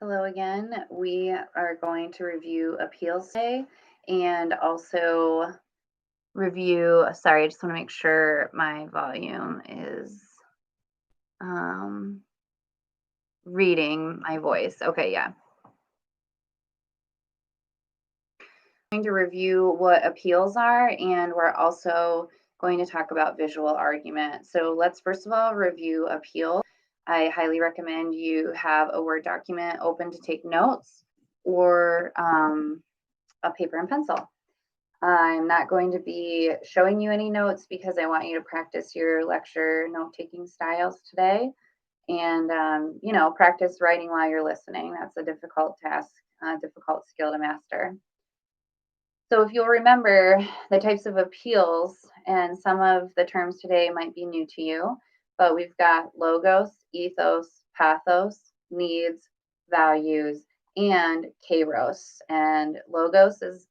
Hello again. We are going to review appeals today and also sorry, I just want to make sure my volume is um, reading my voice. Okay, yeah. Going to review what appeals are, and we're also going to talk about visual argument. So let's first of all review appeal. I highly recommend you have a Word document open to take notes or a paper and pencil. I'm not going to be showing you any notes because I want you to practice your lecture note-taking styles today and, practice writing while you're listening. That's a difficult task, a difficult skill to master. So if you'll remember the types of appeals, and some of the terms today might be new to you, but we've got logos, ethos, pathos, needs, values, and kairos. And logos is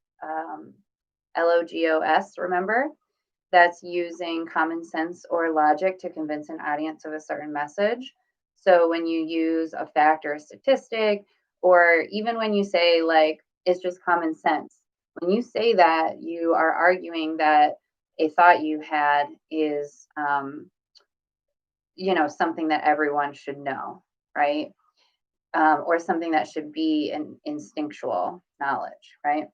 LOGOS, remember? That's using common sense or logic to convince an audience of a certain message. So when you use a fact or a statistic, or even when you say, like, it's just common sense, when you say that, you are arguing that a thought you had is, something that everyone should know, right? Or something that should be an instinctual knowledge, right?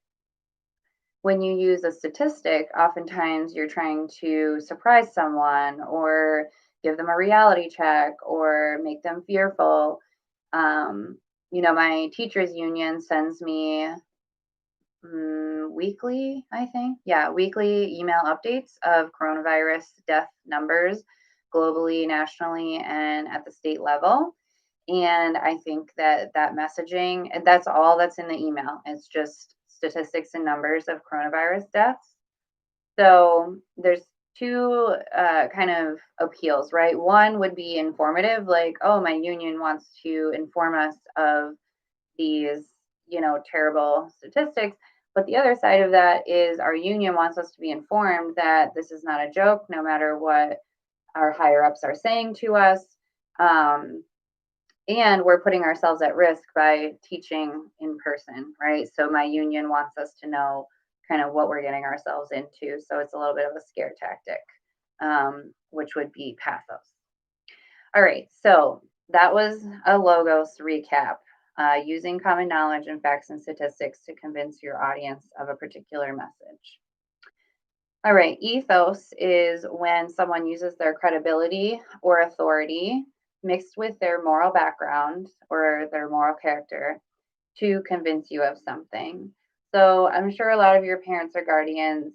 When you use a statistic, oftentimes you're trying to surprise someone or give them a reality check or make them fearful. My teachers union sends me weekly, I think. Yeah, weekly email updates of coronavirus death numbers globally, nationally, and at the state level. And I think that messaging, and that's all that's in the email. It's just statistics and numbers of coronavirus deaths. So there's two kind of appeals, right? One would be informative, like, oh, my union wants to inform us of these, terrible statistics. But the other side of that is our union wants us to be informed that this is not a joke, no matter what our higher ups are saying to us. And we're putting ourselves at risk by teaching in person, right? So my union wants us to know kind of what we're getting ourselves into. So it's a little bit of a scare tactic, which would be pathos. All right, so that was a logos recap, using common knowledge and facts and statistics to convince your audience of a particular message. All right, ethos is when someone uses their credibility or authority mixed with their moral background or their moral character to convince you of something. So I'm sure a lot of your parents or guardians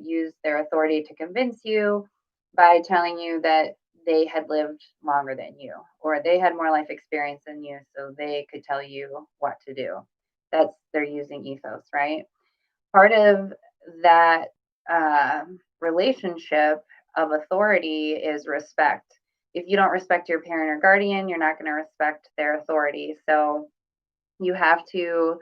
use their authority to convince you by telling you that they had lived longer than you or they had more life experience than you, so they could tell you what to do. They're using ethos, right? Part of that relationship of authority is respect. If you don't respect your parent or guardian, you're not going to respect their authority. So you have to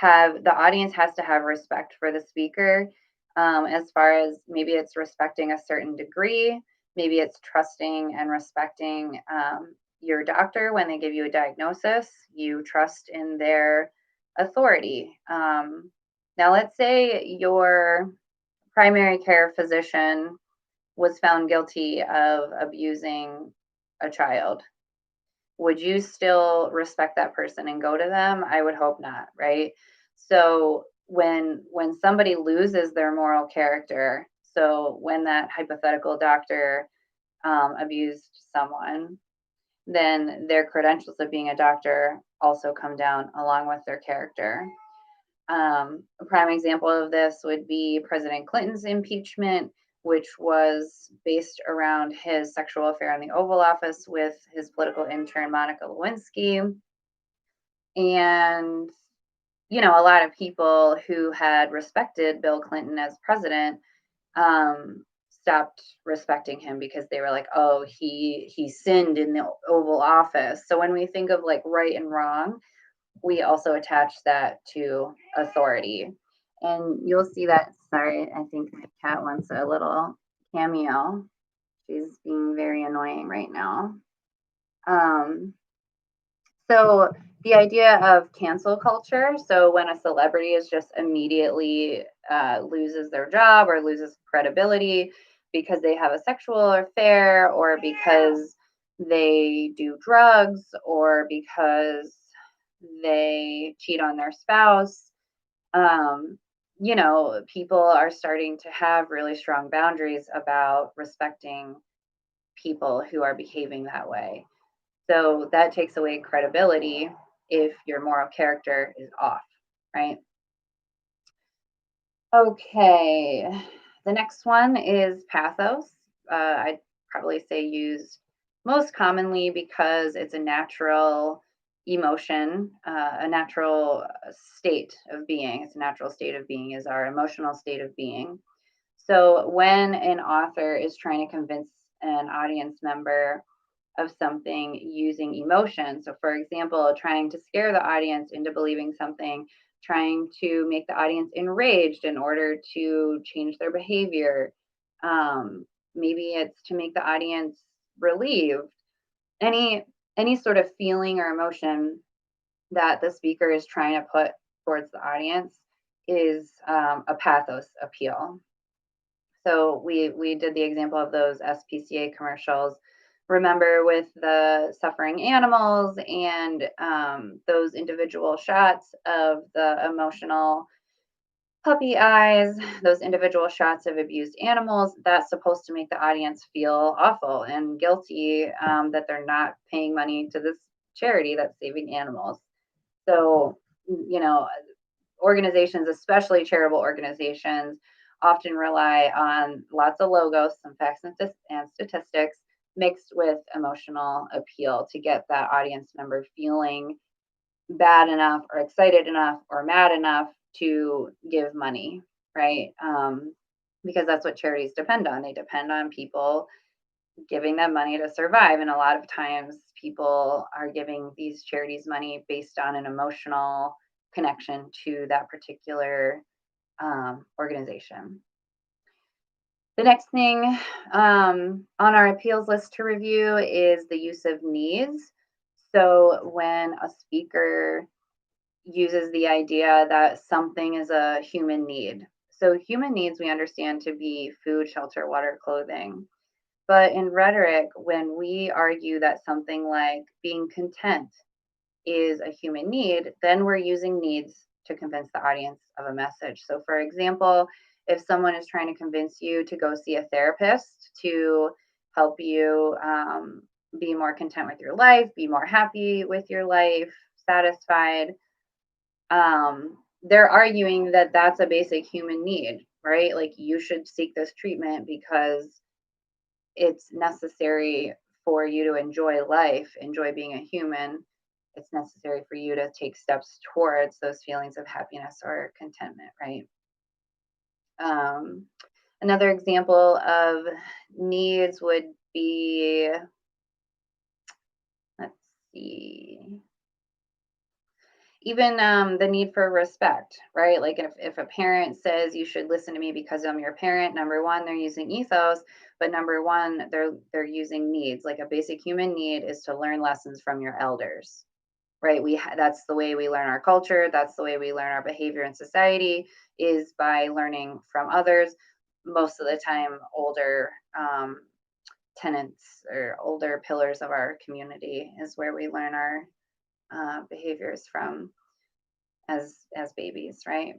the audience has to have respect for the speaker, as far as maybe it's respecting a certain degree, maybe it's trusting and respecting your doctor when they give you a diagnosis. You trust in their authority. Now, let's say your primary care physician was found guilty of abusing a child. Would you still respect that person and go to them? I would hope not, right? So when somebody loses their moral character, so when that hypothetical doctor abused someone, then their credentials of being a doctor also come down along with their character. A prime example of this would be President Clinton's impeachment, which was based around his sexual affair in the Oval Office with his political intern, Monica Lewinsky. And, a lot of people who had respected Bill Clinton as president stopped respecting him because they were like, oh, he sinned in the Oval Office. So when we think of like right and wrong, we also attach that to authority. And you'll see that, sorry, I think my cat wants a little cameo. She's being very annoying right now. So The idea of cancel culture. So when a celebrity is just immediately loses their job or loses credibility because they have a sexual affair or because they do drugs or because they cheat on their spouse, um, people are starting to have really strong boundaries about respecting people who are behaving that way. So that takes away credibility if your moral character is off, right? Okay. The next one is pathos. I'd probably say used most commonly because it's a natural emotion, a natural state of being. It's a natural state of being is our emotional state of being. So when an author is trying to convince an audience member of something using emotion. So, for example, trying to scare the audience into believing something, trying to make the audience enraged in order to change their behavior. Maybe it's to make the audience relieved. Any any sort of feeling or emotion that the speaker is trying to put towards the audience is a pathos appeal. So we did the example of those SPCA commercials. Remember with the suffering animals and those individual shots of the emotional puppy eyes, those individual shots of abused animals, that's supposed to make the audience feel awful and guilty that they're not paying money to this charity that's saving animals. So, you know, organizations, especially charitable organizations, often rely on lots of logos, some facts and statistics mixed with emotional appeal to get that audience member feeling bad enough or excited enough or mad enough to give money, right? Because that's what charities depend on. They depend on people giving them money to survive. And a lot of times people are giving these charities money based on an emotional connection to that particular organization. The next thing on our appeals list to review is the use of needs. So when a speaker uses the idea that something is a human need. So human needs we understand to be food, shelter, water, clothing. But in rhetoric, when we argue that something like being content is a human need, then we're using needs to convince the audience of a message. So, for example, if someone is trying to convince you to go see a therapist to help you be more content with your life, be more happy with your life, satisfied, they're arguing that that's a basic human need, right? Like you should seek this treatment because it's necessary for you to enjoy life, enjoy being a human. It's necessary for you to take steps towards those feelings of happiness or contentment, right? Um, Another example of needs would be, let's see, even the need for respect, right? Like if a parent says you should listen to me because I'm your parent, number one, they're using ethos, but number one, they're using needs. Like a basic human need is to learn lessons from your elders, right? That's the way we learn our culture. That's the way we learn our behavior in society is by learning from others. Most of the time, older tenants or older pillars of our community is where we learn our behaviors from as babies, right?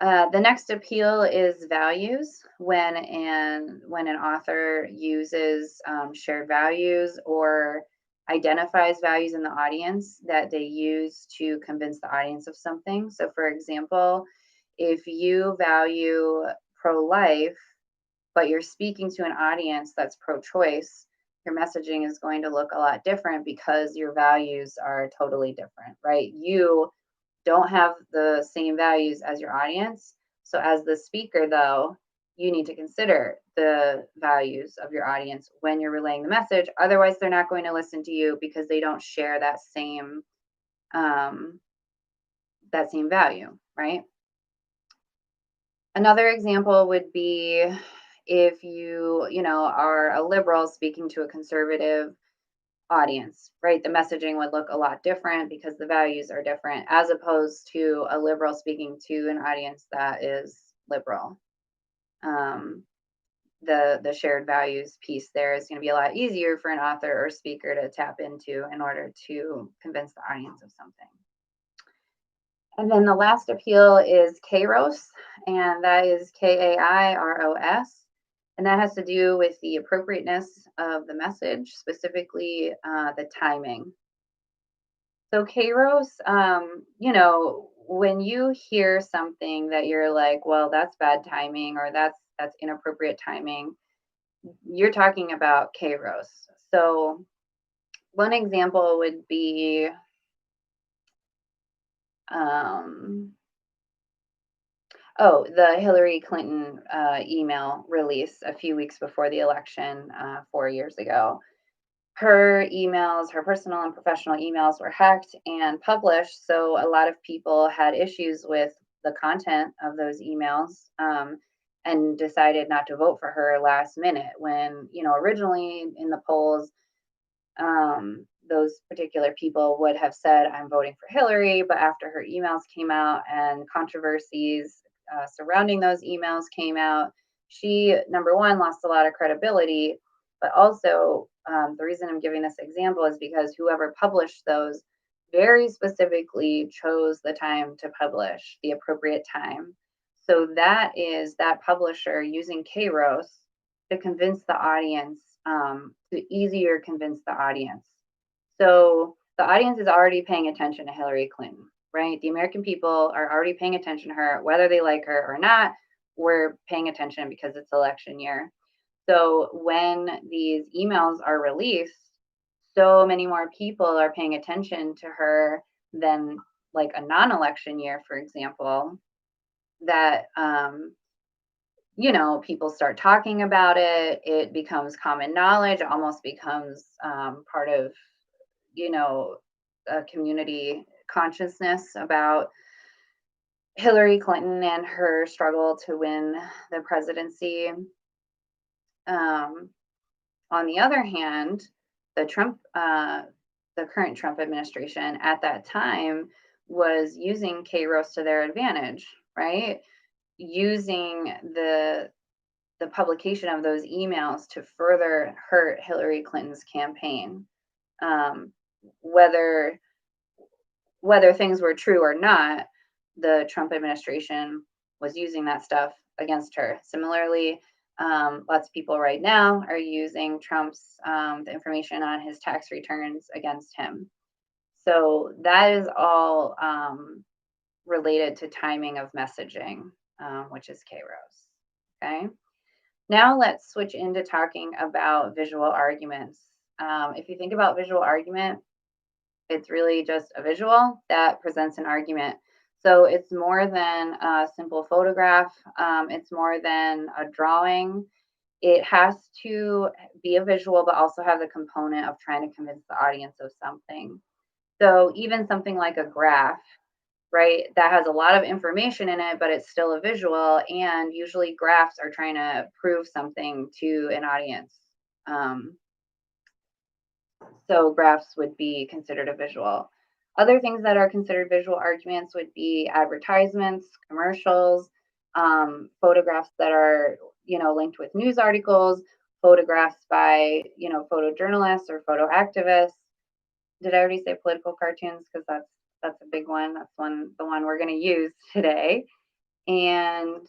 The next appeal is values. When an author uses shared values or identifies values in the audience that they use to convince the audience of something. So, for example, if you value pro-life, but you're speaking to an audience that's pro-choice, your messaging is going to look a lot different because your values are totally different, right? You don't have the same values as your audience. So, as the speaker, though, you need to consider the values of your audience when you're relaying the message. Otherwise, they're not going to listen to you because they don't share um, that same value, right? Another example would be if you are a liberal speaking to a conservative audience, right? The messaging would look a lot different because the values are different, as opposed to a liberal speaking to an audience that is liberal. Um, the shared values piece there is going to be a lot easier for an author or speaker to tap into in order to convince the audience of something. And then the last appeal is Kairos, and that is Kairos. And that has to do with the appropriateness of the message, specifically the timing. So Kairos, when you hear something that you're like, well, that's bad timing, or that's inappropriate timing, you're talking about Kairos. So one example would be the Hillary Clinton email release a few weeks before the election 4 years ago. Her emails, her personal and professional emails were hacked and published. So a lot of people had issues with the content of those emails, and decided not to vote for her last minute when, originally in the polls, those particular people would have said, I'm voting for Hillary. But after her emails came out and controversies surrounding those emails came out, she, number one, lost a lot of credibility. But also, the reason I'm giving this example is because whoever published those very specifically chose the time to publish, the appropriate time. So that is that publisher using Kairos to convince the audience, to easier convince the audience. So the audience is already paying attention to Hillary Clinton, right? The American people are already paying attention to her, whether they like her or not. We're paying attention because it's election year. So when these emails are released, so many more people are paying attention to her than like a non-election year, for example, that people start talking about it. It becomes common knowledge, almost becomes part of, a community consciousness about Hillary Clinton and her struggle to win the presidency. On the other hand, the current Trump administration at that time was using Kairos to their advantage, right? Using the publication of those emails to further hurt Hillary Clinton's campaign. Whether things were true or not, the Trump administration was using that stuff against her. Similarly, lots of people right now are using Trump's the information on his tax returns against him. So that is all related to timing of messaging, which is Kairos. Okay. Now let's switch into talking about visual arguments. If you think about visual argument, it's really just a visual that presents an argument. So it's more than a simple photograph. It's more than a drawing. It has to be a visual, but also have the component of trying to convince the audience of something. So even something like a graph, right, that has a lot of information in it, but it's still a visual. And usually graphs are trying to prove something to an audience. So graphs would be considered a visual. Other things that are considered visual arguments would be advertisements, commercials, photographs that are, linked with news articles, photographs by, photojournalists or photo activists. Did I already say political cartoons? Because that's a big one. That's the one we're going to use today. And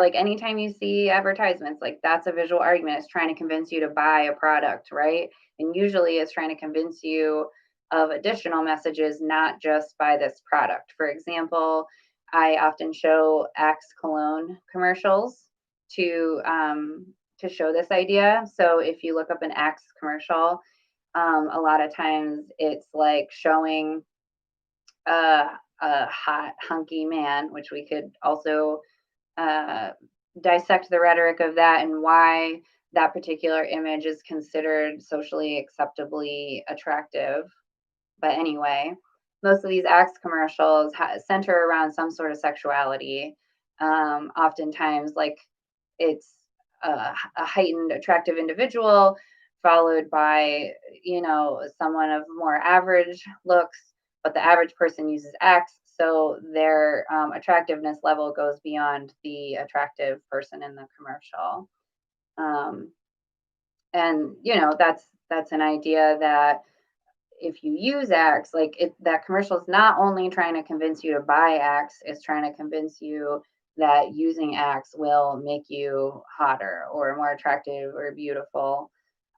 like anytime you see advertisements, like that's a visual argument. It's trying to convince you to buy a product, right? And usually it's trying to convince you of additional messages, not just buy this product. For example, I often show Axe cologne commercials to show this idea. So if you look up an Axe commercial, a lot of times it's like showing a hot, hunky man, which we could also dissect the rhetoric of that and why that particular image is considered socially acceptably attractive. But anyway, most of these Axe commercials center around some sort of sexuality. Oftentimes, like it's a heightened, attractive individual followed by, someone of more average looks, but the average person uses X, so their attractiveness level goes beyond the attractive person in the commercial. Um, and that's an idea that if you use X, that commercial is not only trying to convince you to buy X, it's trying to convince you that using X will make you hotter or more attractive or beautiful.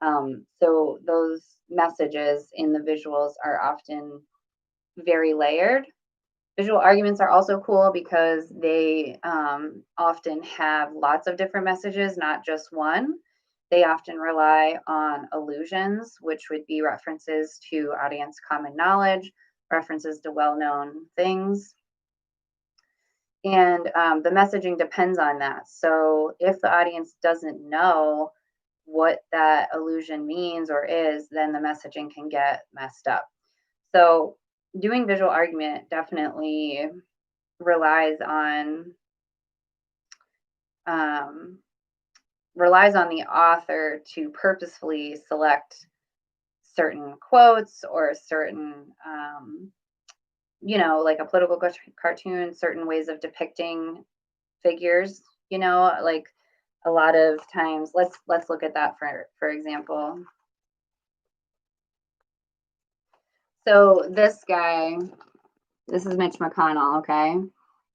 So those messages in the visuals are often very layered. Visual arguments are also cool because they often have lots of different messages, not just one. They often rely on allusions, which would be references to audience common knowledge, references to well-known things. And the messaging depends on that. So if the audience doesn't know what that allusion means or is, then the messaging can get messed up. So doing visual argument definitely relies on um, the author to purposefully select certain quotes or certain like a political cartoon, certain ways of depicting figures, like a lot of times. Let's look at that for example. So this guy, this is Mitch McConnell, okay?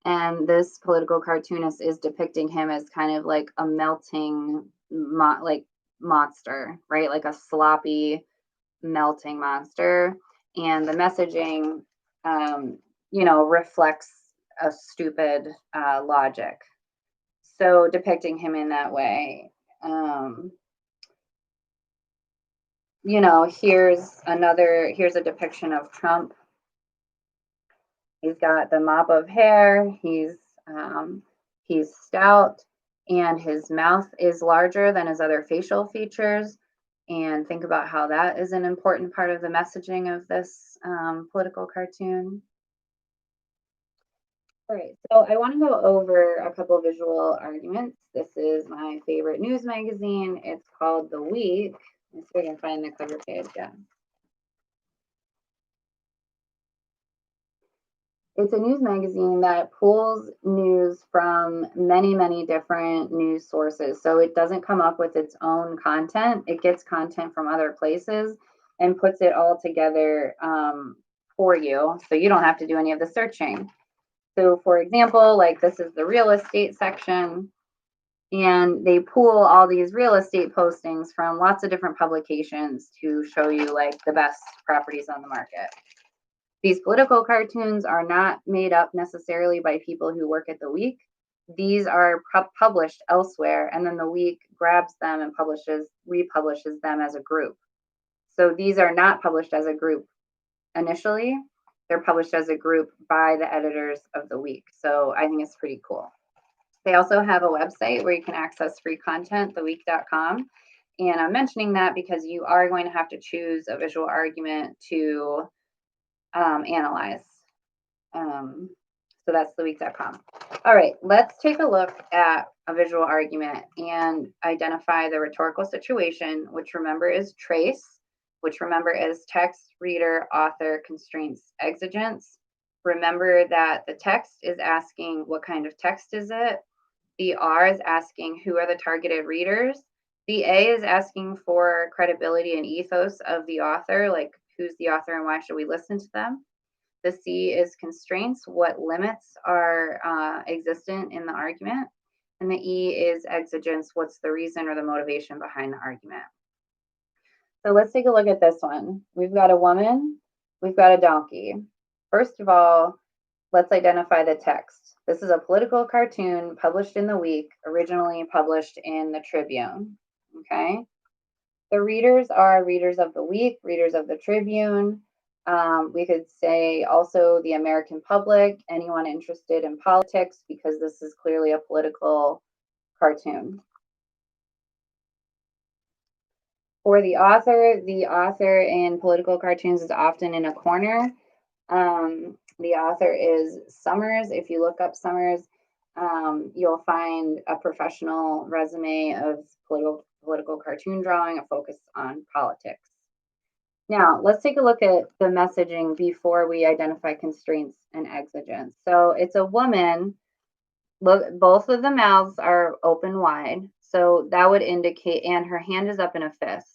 And this political cartoonist is depicting him as kind of like a melting monster, right? Like a sloppy melting monster. And the messaging reflects a stupid logic. So depicting him in that way, here's a depiction of Trump. He's got the mop of hair. He's stout, and his mouth is larger than his other facial features. And think about how that is an important part of the messaging of this political cartoon. All right, so I want to go over a couple visual arguments. This is my favorite news magazine. It's called The Week. Let's see if I can find the cover page. Yeah. It's a news magazine that pulls news from many, many different news sources. So it doesn't come up with its own content. It gets content from other places and puts it all together for you. So you don't have to do any of the searching. So for example, like this is the real estate section, and they pool all these real estate postings from lots of different publications to show you like the best properties on the market. These political cartoons are not made up necessarily by people who work at The Week. These are published elsewhere, and then The Week grabs them and republishes them as a group. So these are not published as a group initially. They're published as a group by the editors of The Week. So I think it's pretty cool. They also have a website where you can access free content, theweek.com. And I'm mentioning that because you are going to have to choose a visual argument to analyze. So that's theweek.com. All right, let's take a look at a visual argument and identify the rhetorical situation, which remember is trace, which remember is text, reader, author, constraints, exigence. Remember that the text is asking what kind of text is it. The R is asking who are the targeted readers. The A is asking for credibility and ethos of the author, like who's the author and why should we listen to them. The C is constraints, what limits are existent in the argument. And the E is exigence, what's the reason or the motivation behind the argument. So let's take a look at this one. We've got a woman, we've got a donkey. First of all, let's identify the text. This is a political cartoon published in The Week, originally published in the Tribune, okay? The readers are readers of The Week, readers of the Tribune. We could say also the American public, anyone interested in politics, because this is clearly a political cartoon. For the author in political cartoons is often in a corner. The author is Summers. If you look up Summers, you'll find a professional resume of political cartoon drawing, a focus on politics. Now, let's take a look at the messaging before we identify constraints and exigence. So it's a woman. Look, both of the mouths are open wide. So that would indicate, and her hand is up in a fist.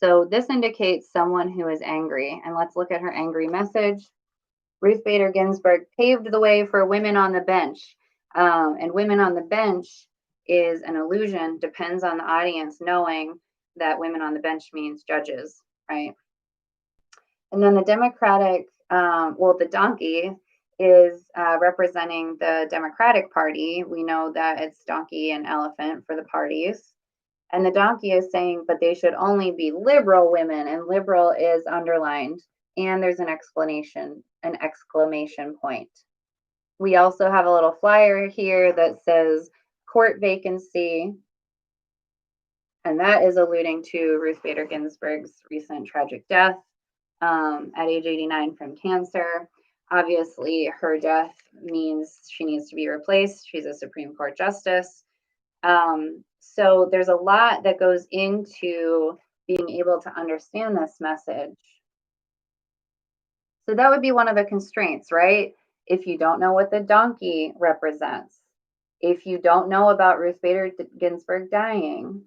So this indicates someone who is angry. And let's look at her angry message. Ruth Bader Ginsburg paved the way for women on the bench. And women on the bench is an illusion, depends on the audience knowing that women on the bench means judges, right? And then the Democratic, the donkey is representing the Democratic Party. We know that it's donkey and elephant for the parties. And the donkey is saying, but they should only be liberal women, and liberal is underlined. And there's an exclamation point. We also have a little flyer here that says court vacancy, and that is alluding to Ruth Bader Ginsburg's recent tragic death at age 89 from cancer. Obviously, her death means she needs to be replaced. She's a Supreme Court justice. So there's a lot that goes into being able to understand this message. So that would be one of the constraints, right? If you don't know what the donkey represents, if you don't know about Ruth Bader Ginsburg dying,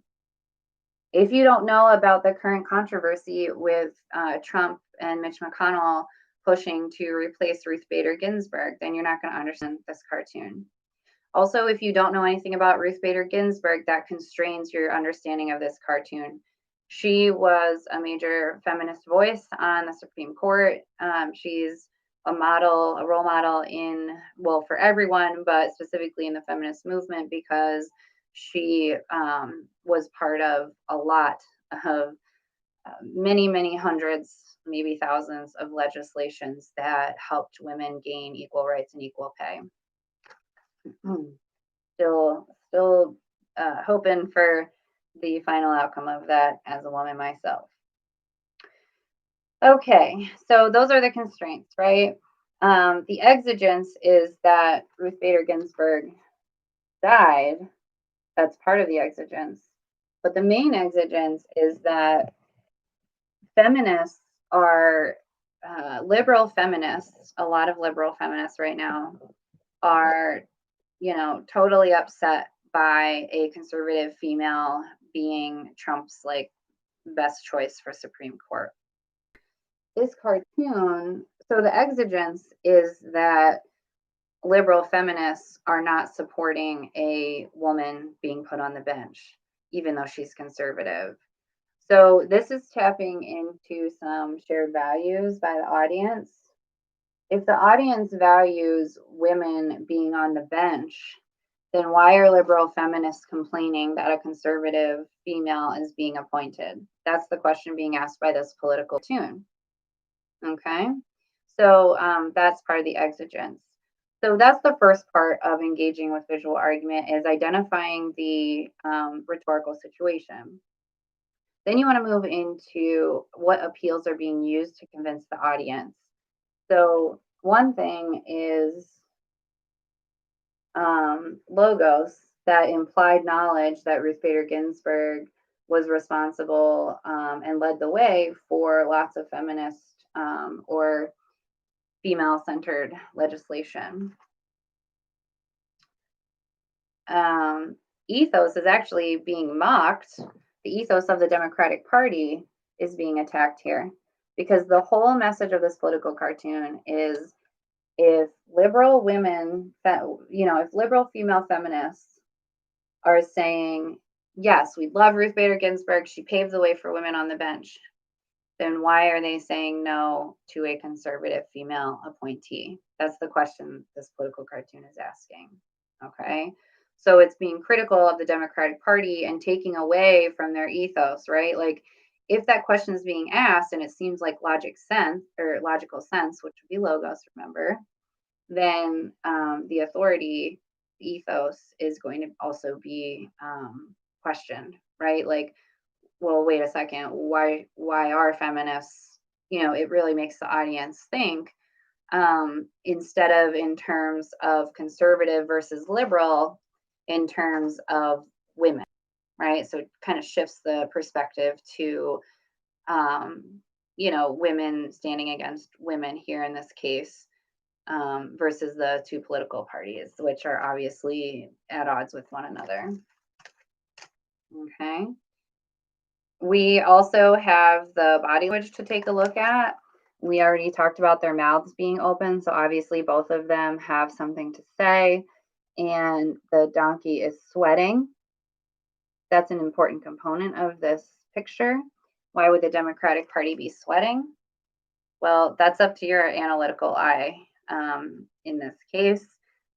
if you don't know about the current controversy with Trump and Mitch McConnell pushing to replace Ruth Bader Ginsburg, then you're not going to understand this cartoon. Also, if you don't know anything about Ruth Bader Ginsburg, that constrains your understanding of this cartoon. She was a major feminist voice on the Supreme Court. She's a model, a role model for everyone, but specifically in the feminist movement, because she was part of a lot of many hundreds, maybe thousands of legislations that helped women gain equal rights and equal pay. Still hoping for the final outcome of that as a woman myself. Okay, so those are the constraints, right? The exigence is that Ruth Bader Ginsburg died. That's part of the exigence. But the main exigence is that feminists are liberal feminists. A lot of liberal feminists right now are, totally upset by a conservative female being Trump's best choice for Supreme Court. This cartoon, so the exigence is that liberal feminists are not supporting a woman being put on the bench, even though she's conservative. So this is tapping into some shared values by the audience. If the audience values women being on the bench, then why are liberal feminists complaining that a conservative female is being appointed? That's the question being asked by this political tune. Okay, so that's part of the exigence. So that's the first part of engaging with visual argument, is identifying the rhetorical situation. Then you want to move into what appeals are being used to convince the audience. So one thing is logos, that implied knowledge that Ruth Bader Ginsburg was responsible and led the way for lots of feminist or female-centered legislation. Ethos is actually being mocked. The ethos of the Democratic Party is being attacked here, because the whole message of this political cartoon is, if liberal women, if liberal female feminists are saying, yes, we love Ruth Bader Ginsburg, she paved the way for women on the bench, then why are they saying no to a conservative female appointee? That's the question this political cartoon is asking. Okay, so it's being critical of the Democratic Party and taking away from their ethos, right? Like, if that question is being asked and it seems like logical sense, which would be logos, remember, then the authority ethos is going to also be questioned, right? Like, well, wait a second, why are feminists, it really makes the audience think, instead of in terms of conservative versus liberal, in terms of women. right? So it kind of shifts the perspective to, women standing against women here in this case, versus the two political parties, which are obviously at odds with one another. Okay. We also have the body language to take a look at. We already talked about their mouths being open, so obviously both of them have something to say, and the donkey is sweating. That's an important component of this picture. Why would the Democratic Party be sweating? Well, that's up to your analytical eye. In this case,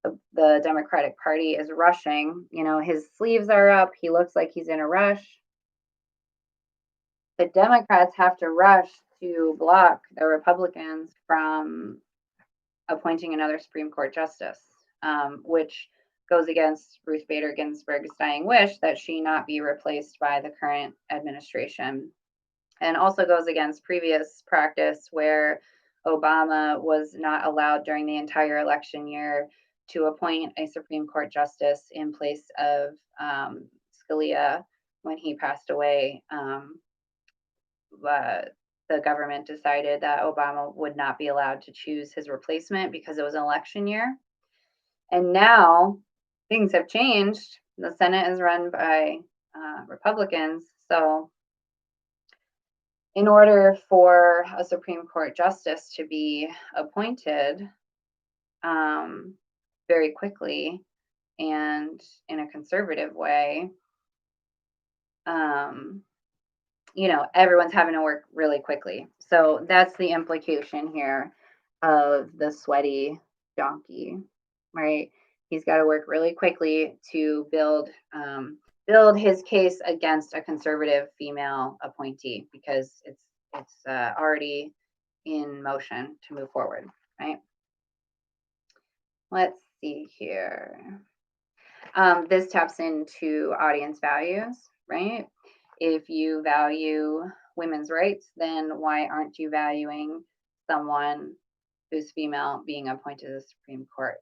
the Democratic Party is rushing. His sleeves are up. He looks like he's in a rush. The Democrats have to rush to block the Republicans from appointing another Supreme Court justice, which goes against Ruth Bader Ginsburg's dying wish that she not be replaced by the current administration, and also goes against previous practice where Obama was not allowed during the entire election year to appoint a Supreme Court justice in place of Scalia when he passed away. The government decided that Obama would not be allowed to choose his replacement because it was an election year. And now things have changed. The Senate is run by Republicans. So, in order for a Supreme Court justice to be appointed very quickly and in a conservative way, everyone's having to work really quickly. So that's the implication here of the sweaty donkey, right? He's got to work really quickly to build his case against a conservative female appointee because it's already in motion to move forward, right? Let's see here. This taps into audience values, right? If you value women's rights, then why aren't you valuing someone who's female being appointed to the Supreme Court?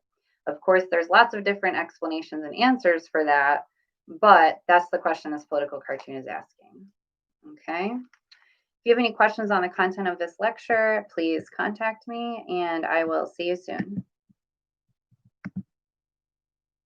Of course, there's lots of different explanations and answers for that, but that's the question this political cartoon is asking. Okay. If you have any questions on the content of this lecture, please contact me and I will see you soon.